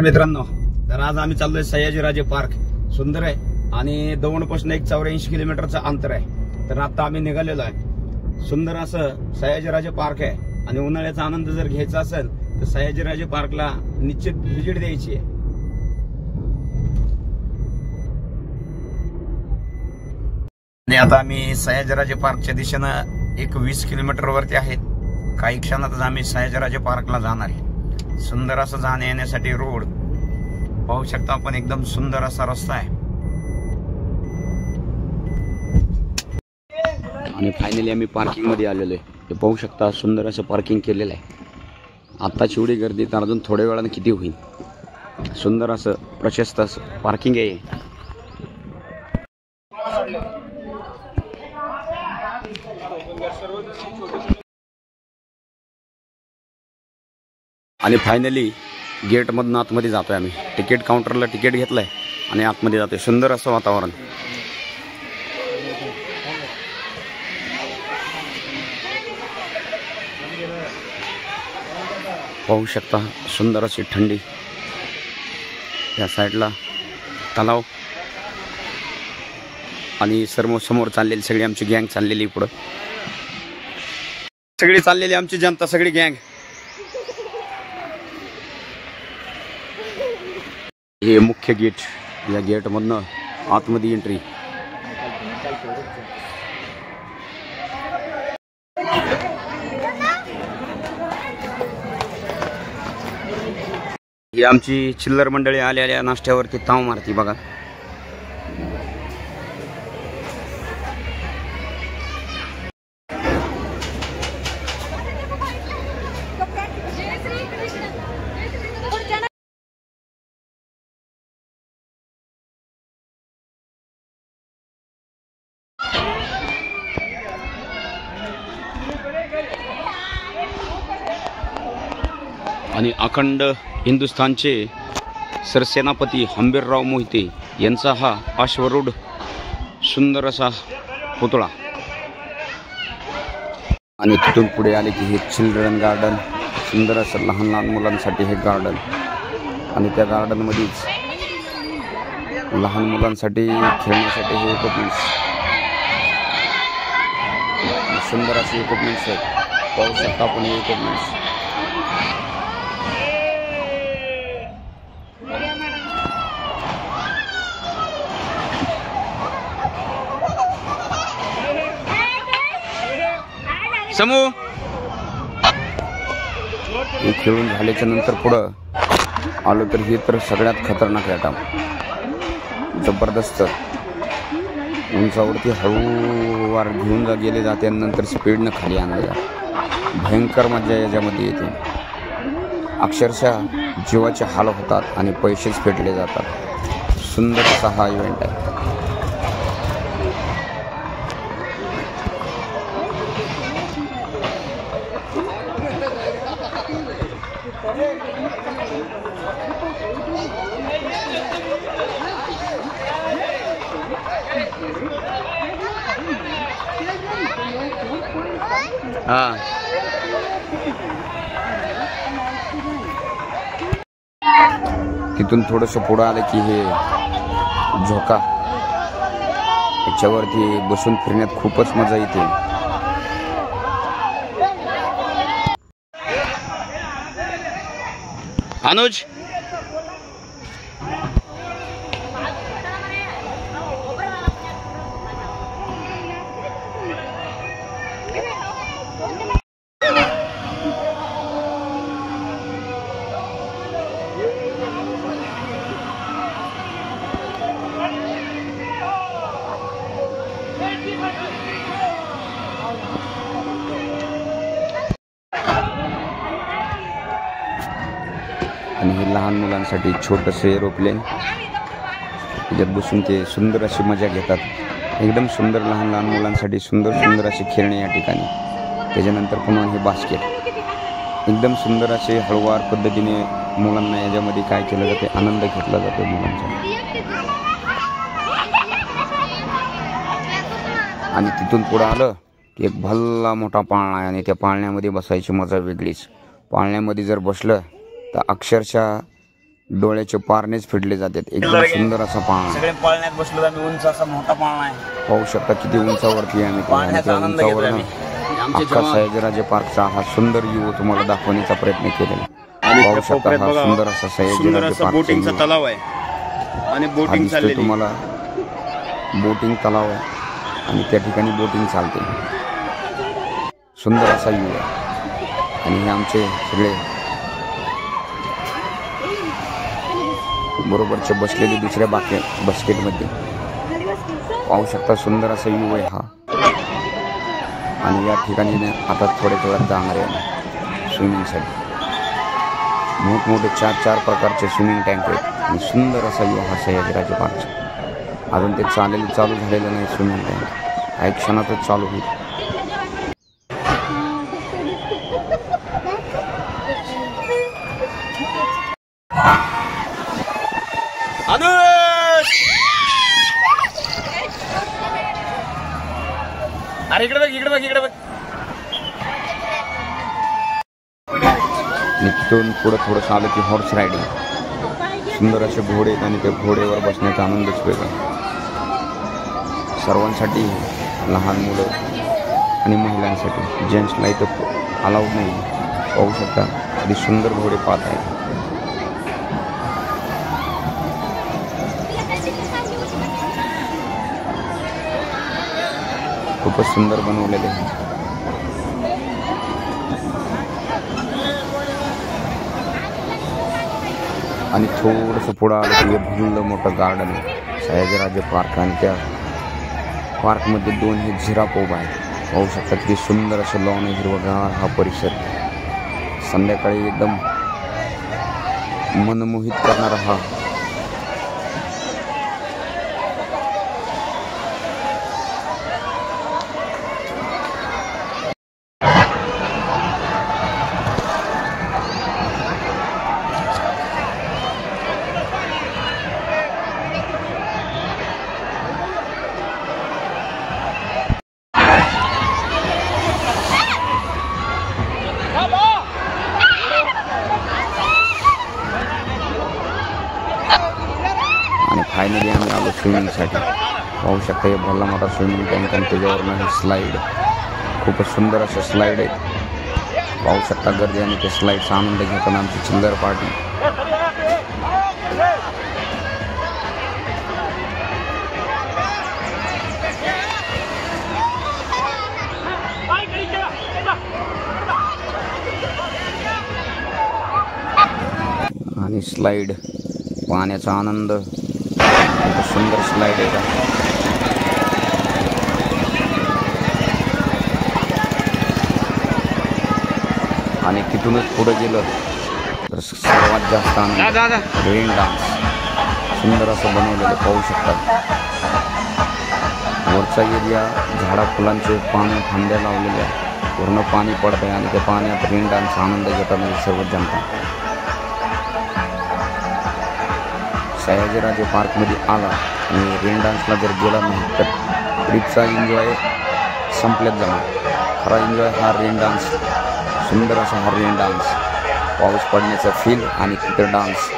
मित्रांनो, तर आज आम्ही चाललोय सयाजीराजे पार्क. सुंदर आहे आणि दौंडपासून एक 84 किलोमीटरचं अंतर आहे. तर आता आम्ही निघालेलो आहे. सुंदर असं सयाजीराजे पार्क आहे आणि उन्हाळ्याचा आनंद जर घ्यायचा असेल तर सयाजीराजे पार्कला निश्चित व्हिजिट द्यायची आहे. आणि आता आम्ही सयाजीराजे पार्कच्या दिशेनं एक 20 किलोमीटर वरती आहेत. काही क्षणातच आम्ही सयाजीराजे पार्कला जाणार आहे. सुंदर असं जाण्या येण्यासाठी रोड पाहू शकता आपण, एकदम सुंदर असा रस्ता आहे. आणि फायनली आम्ही पार्किंग मध्ये आलेलो आहे. हे पाहू शकता, सुंदर असं पार्किंग केलेलं आहे. आताची एवढी गर्दी तर अजून थोड्या वेळाने किती होईल. सुंदर असं प्रशस्त असं पार्किंग आहे. आणि फायनली गेट मधून आतमध्ये जातोय आम्ही. तिकीट काउंटरला तिकीट घेतलंय आणि आतमध्ये जातोय. सुंदर असं वातावरण. पाहू शकता, सुंदर अशी थंडी. या साईडला तलाव आणि समोर चाललेली सगळी आमची गँग चाललेली. पुढं सगळी चाललेली आमची जनता, सगळी गँग. हे मुख्य गेट. या गेट मधनं आतमध्ये एंट्री. ही आमची चिल्लर मंडळी आलेल्या नाश्त्यावरती ताव मारती बघा. आणि अखंड हिंदुस्थानचे सरसेनापती हंबीरराव मोहिते यांचा हा अश्वरूढ सुंदर असा पुतळा. आणि तिथून पुढे आले की हे चिल्ड्रन गार्डन. सुंदर असं लहान लहान मुलांसाठी हे गार्डन. आणि त्या गार्डनमध्येच लहान मुलांसाठी खेळण्यासाठी हे इक्विपमेंट्स, सुंदर असे इक्विपमेंट्स आहेत. पाहू शकता आपण हे इक्विपमेंट्स. समू हे खेळून झाल्याच्या नंतर पुढं आलो तर हे तर सगळ्यात खतरनाक आहे. जबरदस्त उंचावरती हळूवार घेऊन गेले जाते आणि नंतर स्पीडनं खाली आणलं जातं. भयंकर मजा याच्यामध्ये येते. अक्षरशः जीवाचे हाल होतात आणि पैसेच फेटले जातात. सुंदर असा हा इव्हेंट आहे. तिथून थोडंसं पुढं आलं की हे झोका. याच्यावरती बसून फिरण्यात खूपच मजा येते. अनुज आणि हे लहान मुलांसाठी छोटंसं एरोप्लेन. त्याच्यात बसून ते सुंदर अशी मजा घेतात. एकदम सुंदर लहान लहान मुलांसाठी सुंदर असे खेळणे या ठिकाणी. त्याच्यानंतर पुन्हा हे बास्केट. एकदम सुंदर असे हळूवार पद्धतीने मुलांना याच्यामध्ये काय केलं जाते, आनंद घेतला जातो मुलांचा. आणि तिथून पुढं आलं की एक भल्ला मोठा पाळणा आहे आणि त्या पाळण्यामध्ये बसायची मजा वेगळीच. पाळण्यामध्ये जर बसलं तर अक्षरशः डोळ्याचे पारणेच फिरले जातात. एकदम सुंदर असा पाळणा. सगळे पाळण्यात बसलो आम्ही. उंच असा मोठा पाळणा आहे. पाहू शकता किती उंचावरती आहे. पाळण्याचा आनंद घेतोय आम्ही. अख्खा सयाजीराजे पार्कचा हा सुंदर व्ह्यू तुम्हाला दाखवण्याचा प्रयत्न केलेला. पाहू शकता हा सुंदर असा सयाजीराजे पार्क बोटिंगचा तलाव आहे आणि बोटिंग चाललेली. तुम्हाला बोटिंग तलाव आहे आणि त्या ठिकाणी बोटिंग चालते. सुंदर असा व्ह्यू आहे. आणि हे आमचे सगळे बरोबरचे बसलेले दुसऱ्या बास्केटमध्ये पाहू शकता. सुंदर असा व्ह्यू आहे हा. आणि या ठिकाणी आता थोड्या वेळात जाणार आहे स्विमिंगसाठी. मोठमोठे 4 प्रकारचे स्विमिंग टँक आहेत. आणि सुंदर असा व्ह्यू हा सयाजीराजे पार्कचा. अजून ते चालू झालेलं नाही स्विमिंग टँक. काही क्षणातच चालू होईल. अरे इकडे बघ. आणि तिथून पुढं थोडंसं आलं की हॉर्स रायडिंग. सुंदर असे घोडे आहेत आणि त्या घोडेवर बसण्याचा आनंदच वेगळा. सर्वांसाठी, लहान मुलं आणि महिलांसाठी. जेंट्सला इथं अलाउड नाही. पाहू शकता किती सुंदर घोडे पाहत आहेत. खूपच सुंदर बनवलेले आहे. आणि थोडंसं पुढं आलं की भरलं मोठं गार्डन आहे सयाजीराजे पार्क. आणि त्या पार्कमध्ये 2 हे झिराफ उभा आहे. पाहू शकता किती सुंदर असं लॉन, हिरवगार हा परिसर. संध्याकाळी एकदम मनमोहित करणारा हा फायनली आम्ही आलो स्विमिंगसाठी. पाहू शकता हे भरला मोठा स्विमिंग टँक आणि त्याच्यावरनं हे स्लाईड. खूपच सुंदर असं स्लाईड आहे. पाहू शकता गर्दी आणि त्या स्लाईडचा आनंद घेताना आमची चिल्लर पार्टी. आणि स्लाईड पाहण्याचा आनंद. सुंदर स्लाईड आहे. आणि तिथूनच पुढे गेलं तर सर्वात जास्त आनंद रेन डान्स. सुंदर असं बनवलेलं पाहू शकतात. वरचा एरिया झाडा फुलांचे पाणी फांद्या लावलेल्या. पूर्ण पाणी पडत आहे आणि त्या पाण्यात रेन डान्सचा आनंद घेतात सर्व जनता. सयाजीराजे पार्कमध्ये आला आणि रेन डान्सला जर गेला नाही तर ट्रिपचा एन्जॉय संपल्यात जाणार. खरा एन्जॉय हा रेन डान्स. सुंदर असा हा रेन डान्स. पाऊस पडण्याचा फील आणि तिथं डान्स.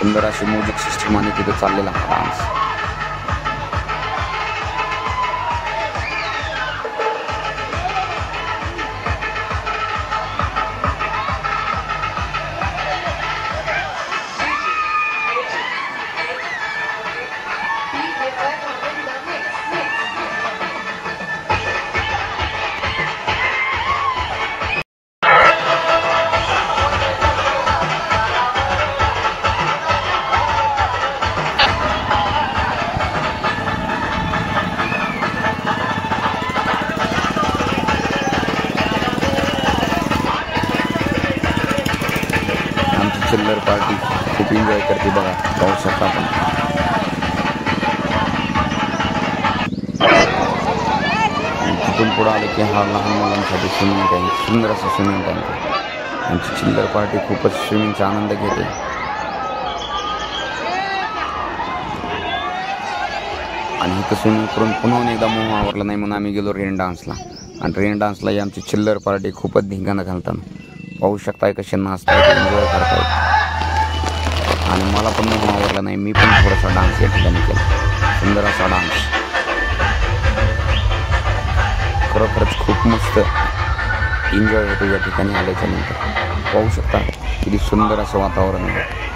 सुंदर अशी म्युझिक सिस्टम आणि तिथं चाललेला हा डान्स. चिल्लर पार्टी खूप एन्जॉय करते बघा. पाहू शकता आपण. तिथून पुढं आलं की हा लहान मुलांसाठी स्विमिंग टँक. सुंदर असं स्विमिंग टँक. आमची चिल्लर पार्टी खूपच स्विमिंगचा आनंद घेते. आणि इथं स्विमिंग करून पुन्हा एकदा मोह आवरला नाही म्हणून आम्ही गेलो रेन डान्सला. आणि रेन डान्सला आमची चिल्लर पार्टी खूपच धिंगाणा घालताना. पाहू शकताय कसे नाचतायत, एन्जॉय करतायत. आणि मला पण मोह आवडला नाही. मी पण थोडासा डान्स या ठिकाणी केला, सुंदर असा डान्स. खरोखरच खूप मस्त एन्जॉय होतो या ठिकाणी आल्याच्या नंतर. पाहू शकता किती सुंदर असं वातावरण आहे.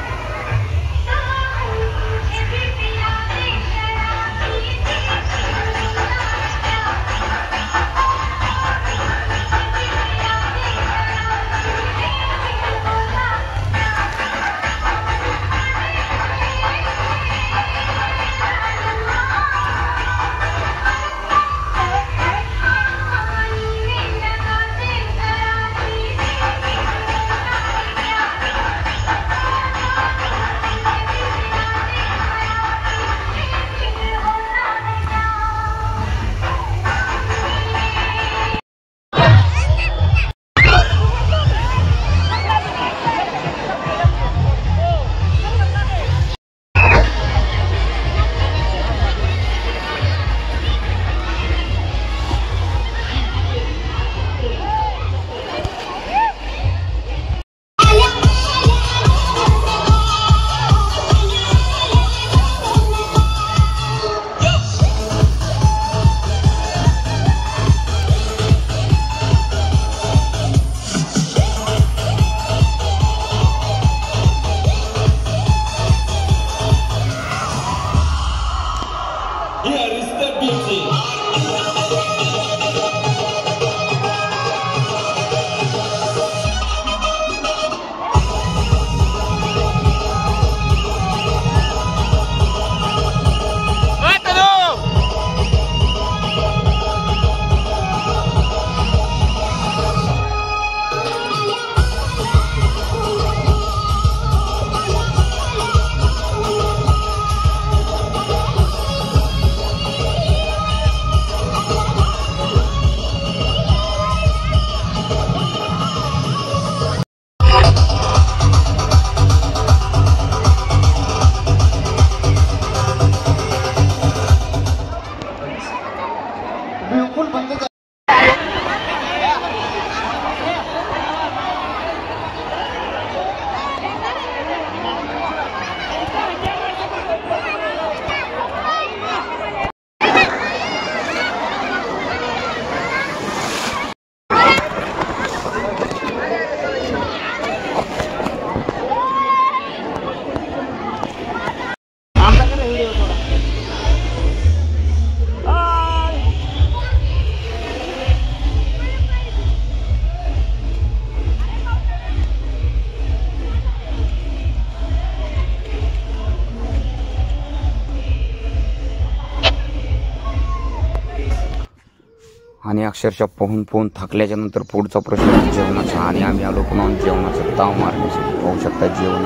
आणि अक्षरशः पोहून थकल्याच्या नंतर पुढचा प्रश्न जेवणाचा. आणि आम्ही आलो पुन्हा जेवणाचा ताव मारण्यासाठी. पाहू शकता जेवण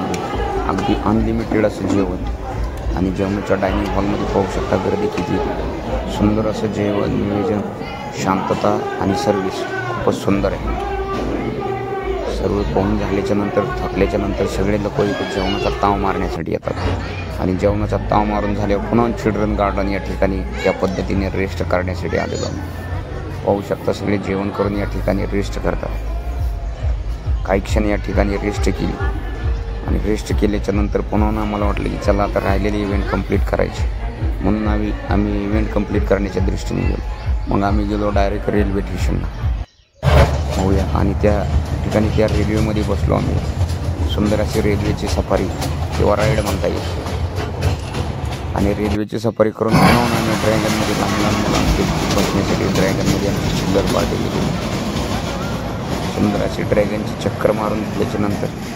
अगदी अनलिमिटेड असं जेवण. आणि जेवणाच्या डायनिंग हॉलमध्ये पाहू शकता गर्दी किती. सुंदर असं जेवण, नियोजन, शांतता आणि सर्व्हिस खूपच सुंदर आहे. सर्व पाहून झाल्याच्या नंतर थकल्याच्या नंतर सगळे लोक इथे जेवणाचा ताव मारण्यासाठी येतात. आणि जेवणाचा ताव मारून झाल्यावर पुन्हा चिल्ड्रन गार्डन या ठिकाणी त्या पद्धतीने रेस्ट करण्यासाठी आलेलो. पाहू शकता सगळे जेवण करून या ठिकाणी रेस्ट करतात. काही क्षण या ठिकाणी रेस्ट केली आणि रेस्ट केल्याच्या नंतर पुन्हा मला वाटलं की चला आता राहिलेले इव्हेंट कंप्लीट करायचे, म्हणून आम्ही इव्हेंट कंप्लीट करण्याच्या दृष्टीने गेलो. मग आम्ही गेलो डायरेक्ट रेल्वे स्टेशनला. होऊया आणि त्या ठिकाणी त्या रेल्वेमध्ये बसलो आम्ही. सुंदर अशी रेल्वेची सफारी किंवा राईड म्हणता येईल. आणि रेल्वेची सफारी करून पुन्हा आम्ही ड्रॅगनमध्ये लहान मुलांचे बसण्यासाठी ड्रॅगनमध्ये आमची चिल्लर पार्टी केली. सुंदर अशी ड्रॅगनची चक्कर मारून घेतल्याच्या नंतर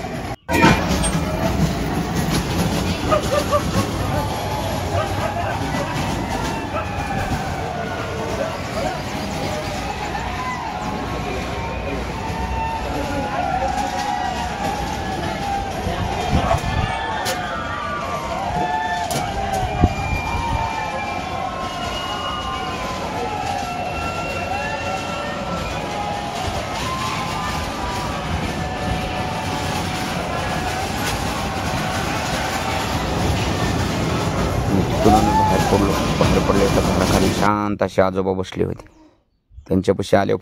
बाहेर पडलो. बाहेर पडले तर घराखाली शांत असे आजोबा बसले होते. त्यांच्यापाशी आले